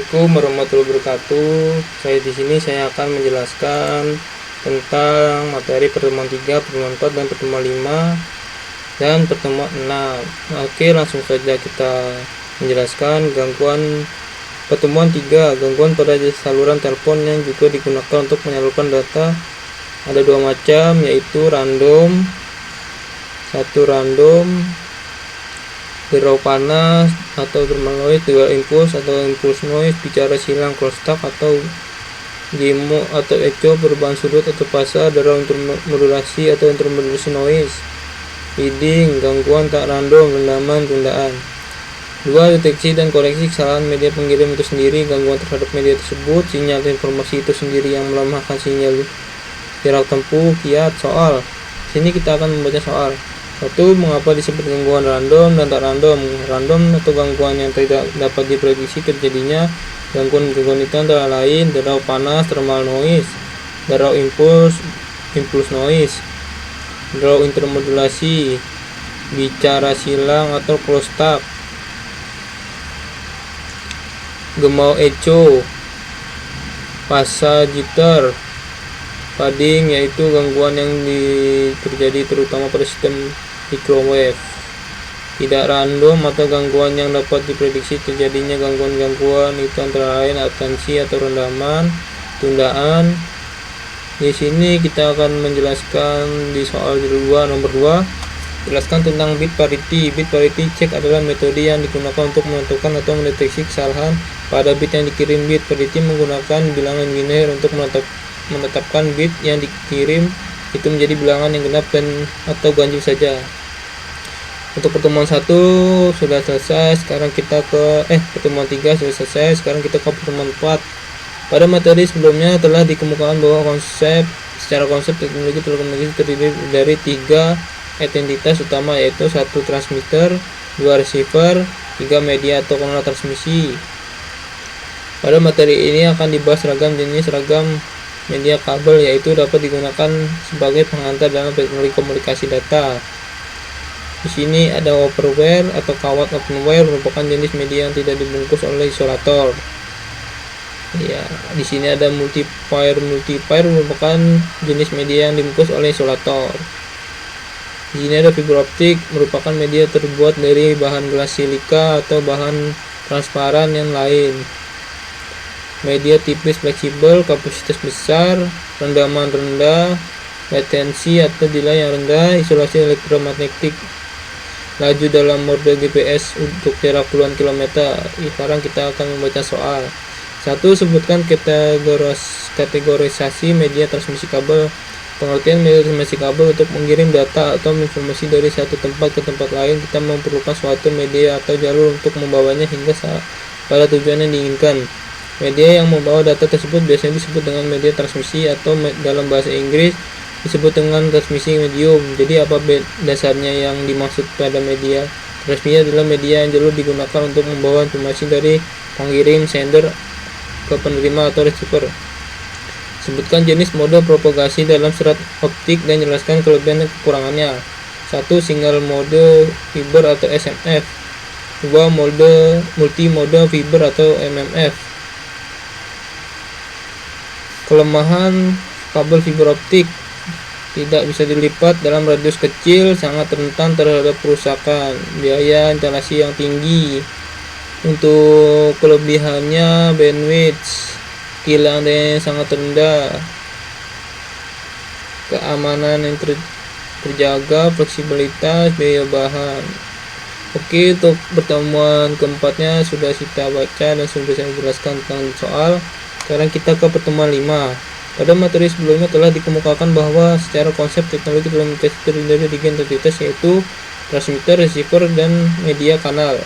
Assalamualaikum warahmatullahi wabarakatuh. Di sini saya akan menjelaskan tentang materi pertemuan 3, pertemuan 4, dan pertemuan 5 dan pertemuan 6. Oke, langsung saja kita menjelaskan gangguan pertemuan 3, gangguan pada saluran telepon yang juga digunakan untuk menyalurkan data. Ada dua macam, yaitu random, satu random, derau panas atau thermal noise, dual impulse atau impulse noise, bicara silang, crosstalk atau demo atau echo, perubahan sudut atau fase, derau intermodulasi atau intermodulasi noise, leading, gangguan tak random, rendaman, tundaan. 2. Deteksi dan koreksi kesalahan media pengirim itu sendiri, gangguan terhadap media tersebut, sinyal informasi itu sendiri yang melemahkan sinyal jarak tempuh, kiat. Soal. Sini kita akan membaca soal. 1. Mengapa disebut gangguan random dan tak random? Random atau gangguan yang tidak dapat diprediksi terjadinya. Gangguan itu antara lain derau panas, thermal noise, derau impulse noise, derau intermodulasi, bicara silang atau crosstalk, gemau echo, fase jitter, fading, yaitu gangguan yang terjadi terutama pada sistem microwave. Tidak random atau gangguan yang dapat diprediksi terjadinya. Gangguan itu antara lain atensi atau rendaman, tundaan. Di sini kita akan menjelaskan di soal nomor 2, jelaskan tentang bit parity. Bit parity check adalah metode yang digunakan untuk menentukan atau mendeteksi kesalahan pada bit yang dikirim. Bit parity menggunakan bilangan biner untuk menetapkan bit yang dikirim itu menjadi bilangan yang genap dan atau ganjil saja. Untuk pertemuan 1 sudah selesai, sekarang kita ke pertemuan 3 sudah selesai, sekarang kita ke pertemuan 4. Pada materi sebelumnya telah dikemukakan bahwa secara konsep teknologi telekomunikasi terdiri dari 3 entitas utama, yaitu 1 transmitter, 2 receiver, 3 media atau kanal transmisi. Pada materi ini akan dibahas ragam jenis media kabel, yaitu dapat digunakan sebagai pengantar dalam teknologi komunikasi data. Di sini ada openwire atau kawat. Openwire merupakan jenis media yang tidak dibungkus oleh isolator. Ya, di sini ada multiwire. Multiwire merupakan jenis media yang dibungkus oleh isolator. Di sini ada fiber optik, merupakan media terbuat dari bahan gelas silika atau bahan transparan yang lain. Media tipis fleksibel, kapasitas besar, rendaman rendah, latensi atau delay yang rendah, isolasi elektromagnetik, laju dalam mode GPS untuk jarak puluhan kilometer. Sekarang kita akan membaca soal. 1. Sebutkan kategorisasi media transmisi kabel. Pengertian media transmisi kabel: untuk mengirim data atau informasi dari satu tempat ke tempat lain, kita memerlukan suatu media atau jalur untuk membawanya hingga pada tujuan yang diinginkan. Media yang membawa data tersebut biasanya disebut dengan media transmisi atau dalam bahasa Inggris disebut dengan transmisi medium. Jadi apa dasarnya yang dimaksud pada media transmisi adalah media yang jalur digunakan untuk membawa informasi dari pengirim sender ke penerima atau receiver. Sebutkan jenis mode propagasi dalam serat optik dan jelaskan kelebihan dan kekurangannya. 1. Single mode fiber atau SMF. 2. Multimode fiber atau MMF. Kelemahan kabel fiber optik: tidak bisa dilipat dalam radius kecil, sangat rentan terhadap kerusakan, biaya instalasi yang tinggi. Untuk kelebihannya, bandwidth kilang yang sangat rendah, keamanan yang terjaga, fleksibilitas, biaya bahan. Oke, untuk pertemuan keempatnya sudah kita baca dan sudah saya jelaskan tentang soal. Sekarang kita ke pertemuan 5. Pada materi sebelumnya telah dikemukakan bahwa secara konsep teknologi telekomunikasi terdiri dari 3 entitas, yaitu transmitter, receiver, dan media kanal.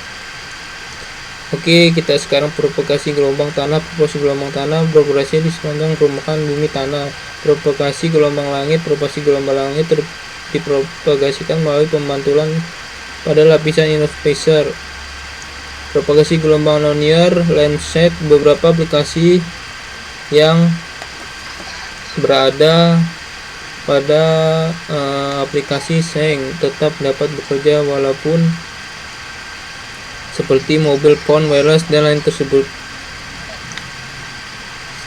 Oke, kita sekarang propagasi gelombang tanah. Propagasi gelombang tanah beroperasi di sepanjang permukaan bumi tanah. Propagasi gelombang langit. Propagasi gelombang langit dipropagasikan melalui pemantauan pada lapisan ionosfer spacer. Propagasi gelombang nonlinear landscape. Beberapa aplikasi yang berada pada aplikasi Seng tetap dapat bekerja walaupun seperti mobile phone, wireless, dan lain tersebut.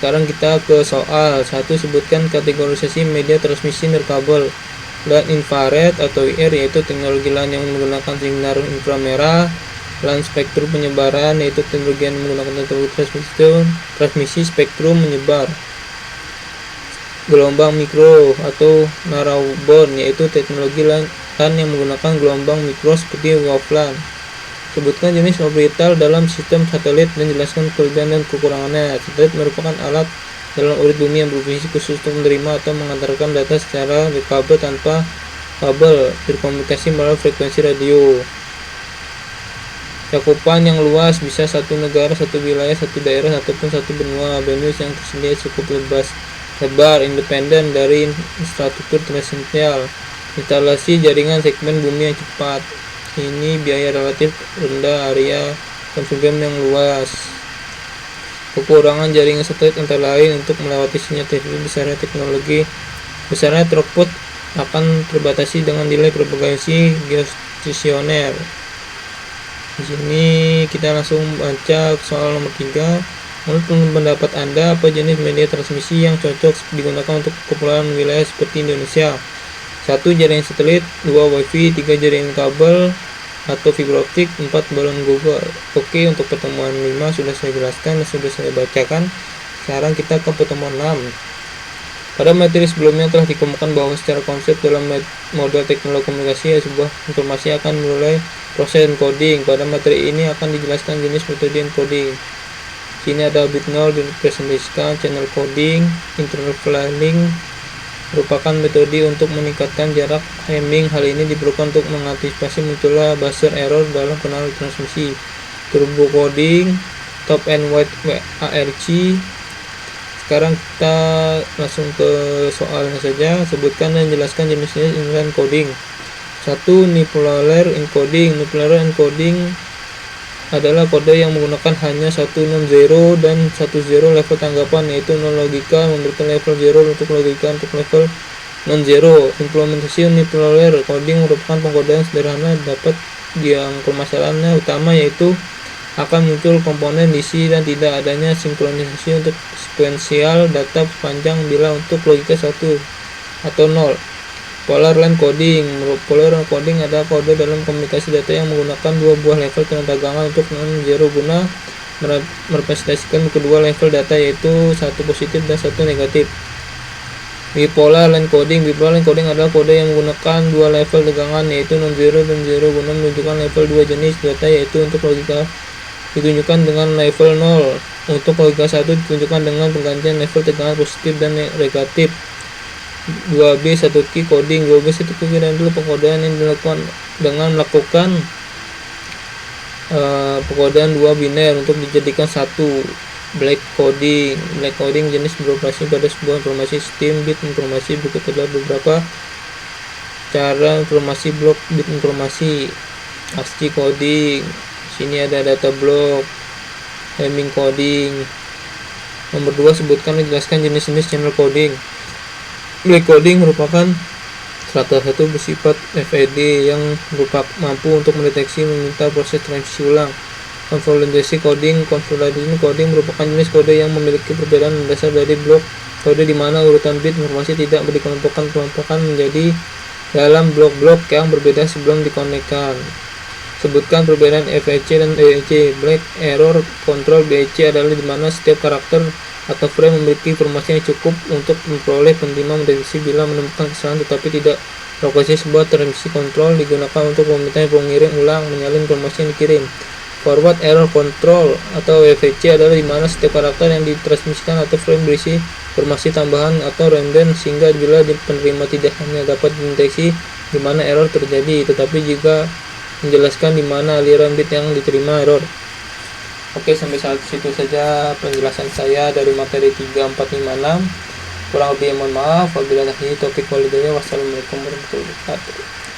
Sekarang kita ke soal 1. Sebutkan kategorisasi media transmisi nirkabel. LAN infrared atau IR yaitu teknologi LAN yang menggunakan sinar inframerah. LAN spektrum penyebaran yaitu teknologi yang menggunakan teknologi transmisi spektrum menyebar. Gelombang mikro atau narrowband yaitu teknologi LAN yang menggunakan gelombang mikro seperti waveLAN. Sebutkan jenis orbital dalam sistem satelit dan jelaskan kelebihan dan kekurangannya. Satelit merupakan alat dalam orbit bumi yang berfungsi khusus untuk menerima atau mengantarkan data secara kabel tanpa kabel, berkomunikasi melalui frekuensi radio. Cakupan yang luas bisa satu negara, satu wilayah, satu daerah, ataupun satu benua. Bandwidth yang tersedia cukup lebar, independen dari infrastruktur terrestrial. Instalasi jaringan segmen bumi yang cepat. Ini biaya relatif rendah, area konfiguran yang luas. Kekurangan jaringan satelit antara lain untuk melewati sinyal TV besarnya throughput akan terbatasi dengan nilai propagasi geostasioner. Di sini kita langsung baca soal nomor 3. Menurut pendapat Anda, apa jenis media transmisi yang cocok digunakan untuk kepulauan wilayah seperti Indonesia? 1. Jaringan satelit, 2. Wifi, 3. Jaringan kabel atau fiber optik, 4. balon Google. Oke, untuk pertemuan 5 sudah saya jelaskan dan sudah saya bacakan. Sekarang kita ke pertemuan 6. Pada materi sebelumnya telah dikemukakan bahwa secara konsep dalam model teknologi komunikasi sebuah informasi akan mulai proses encoding. Pada materi ini akan dijelaskan jenis metode encoding. Sini ada bit 0 direpresentasikan channel coding. Interleveling merupakan metode untuk meningkatkan jarak Hamming. Hal ini diperlukan untuk mengantisipasi munculnya buzzer error dalam kanal transmisi. Turbo coding, top and wide ARC. Sekarang kita langsung ke soalnya saja. Sebutkan dan jelaskan jenis-jenis inline coding. 1. Nonlinear encoding. Nonlinear encoding adalah kode yang menggunakan hanya 1 non-zero dan 1 zero level tanggapan, yaitu non logika memberikan level 0 untuk logika untuk level non-zero. Implementasi nonlinear coding merupakan pengkodean sederhana dapat yang permasalahannya utama yaitu akan muncul komponen isi dan tidak adanya sinkronisasi untuk sekuensial data sepanjang bila untuk logika 1 atau 0. Polar line coding. Polar line coding adalah kode dalam komunikasi data yang menggunakan dua buah level ketegangan untuk non-zero guna merepresentasikan kedua level data yaitu satu positif dan satu negatif. Bipolar line coding. Bipolar line coding adalah kode yang menggunakan dua level tegangan yaitu non-zero dan zero guna menunjukkan level dua jenis data yaitu untuk logika ditunjukkan dengan level 0. Untuk logika 1 ditunjukkan dengan penggantian level tegangan positif dan negatif. 2B 1Q coding. 2B 1Q dan dulu pengkodean yang dilakukan dengan melakukan pengkodean 2 biner untuk dijadikan satu. Black coding. Black coding jenis beroperasi pada sebuah informasi sistem bit informasi. Berikut adalah beberapa cara informasi blok bit informasi. ASCII coding. Sini ada data block. Hamming coding. Nomor 2, sebutkan dan jelaskan jenis-jenis channel coding. Black coding merupakan salah satu bersifat FED yang mampu untuk mendeteksi meminta proses transmisi ulang. Consolidation coding. Consolidation coding merupakan jenis kode yang memiliki perbedaan mendasar dari blok kode di mana urutan bit informasi tidak dikelompokkan menjadi dalam blok-blok yang berbeda sebelum dikonekkan. Sebutkan perbedaan FEC dan EEC. Black error control BEC adalah di mana setiap karakter atau frame memiliki informasi yang cukup untuk memperoleh penerima mendeteksi bila menemukan kesalahan tetapi tidak. Lokasi sebuah transmisi kontrol digunakan untuk meminta pengirim ulang menyalin informasi yang dikirim. Forward error control atau FEC adalah di mana setiap karakter yang ditransmisikan atau frame berisi informasi tambahan atau redundant sehingga bila penerima tidak hanya dapat mendeteksi di mana error terjadi tetapi juga menjelaskan di mana aliran bit yang diterima error. Oke, sampai saat situ saja penjelasan saya dari materi 3, 4, 5, 6. Kurang lebih mohon maaf. Apabila ada topik walidaya. Wassalamualaikum warahmatullahi wabarakatuh.